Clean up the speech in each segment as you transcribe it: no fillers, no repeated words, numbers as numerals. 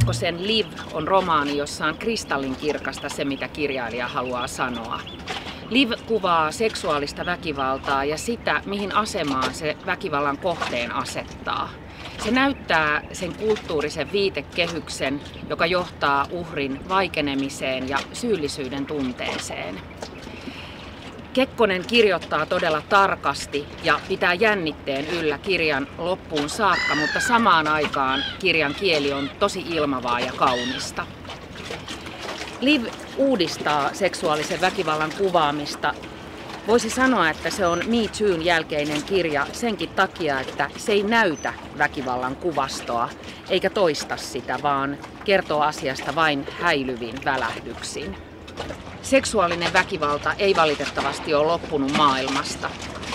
Kekkosen Liv on romaani, jossa on kristallinkirkasta se, mitä kirjailija haluaa sanoa. Liv kuvaa seksuaalista väkivaltaa ja sitä, mihin asemaan se väkivallan kohteen asettaa. Se näyttää sen kulttuurisen viitekehyksen, joka johtaa uhrin vaikenemiseen ja syyllisyyden tunteeseen. Kekkonen kirjoittaa todella tarkasti ja pitää jännitteen yllä kirjan loppuun saakka, mutta samaan aikaan kirjan kieli on tosi ilmavaa ja kaunista. Liv uudistaa seksuaalisen väkivallan kuvaamista. Voisi sanoa, että se on Me Toon jälkeinen kirja senkin takia, että se ei näytä väkivallan kuvastoa eikä toista sitä, vaan kertoo asiasta vain häilyvin välähdyksin. Seksuaalinen väkivalta ei valitettavasti ole loppunut maailmasta.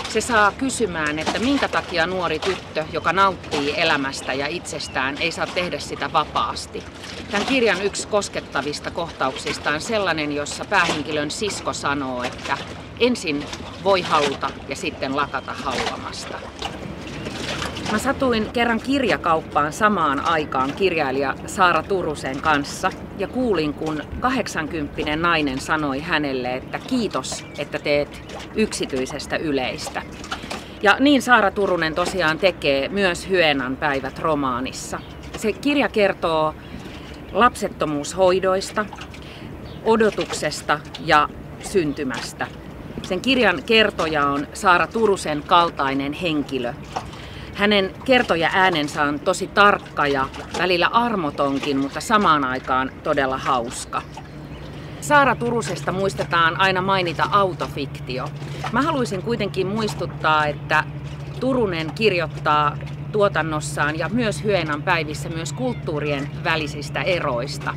Se saa kysymään, että minkä takia nuori tyttö, joka nauttii elämästä ja itsestään, ei saa tehdä sitä vapaasti. Tämän kirjan yksi koskettavista kohtauksista on sellainen, jossa päähenkilön sisko sanoo, että ensin voi haluta ja sitten lakata haluamasta. Mä satuin kerran kirjakauppaan samaan aikaan kirjailija Saara Turusen kanssa ja kuulin, kun 80 nainen sanoi hänelle, että kiitos, että teet yksityisestä yleistä. Ja niin Saara Turunen tosiaan tekee myös Hyenan päivät romaanissa. Se kirja kertoo lapsettomuushoidoista, odotuksesta ja syntymästä. Sen kirjan kertoja on Saara Turusen kaltainen henkilö. Hänen kertoja-äänensä on tosi tarkka ja välillä armotonkin, mutta samaan aikaan todella hauska. Saara Turusesta muistetaan aina mainita autofiktio. Mä haluaisin kuitenkin muistuttaa, että Turunen kirjoittaa tuotannossaan ja myös Hyenan päivissä myös kulttuurien välisistä eroista.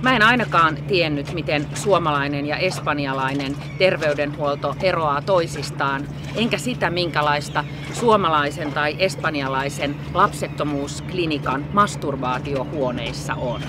Mä en ainakaan tiennyt, miten suomalainen ja espanjalainen terveydenhuolto eroaa toisistaan, enkä sitä, minkälaista suomalaisen tai espanjalaisen lapsettomuusklinikan masturbaatiohuoneissa on.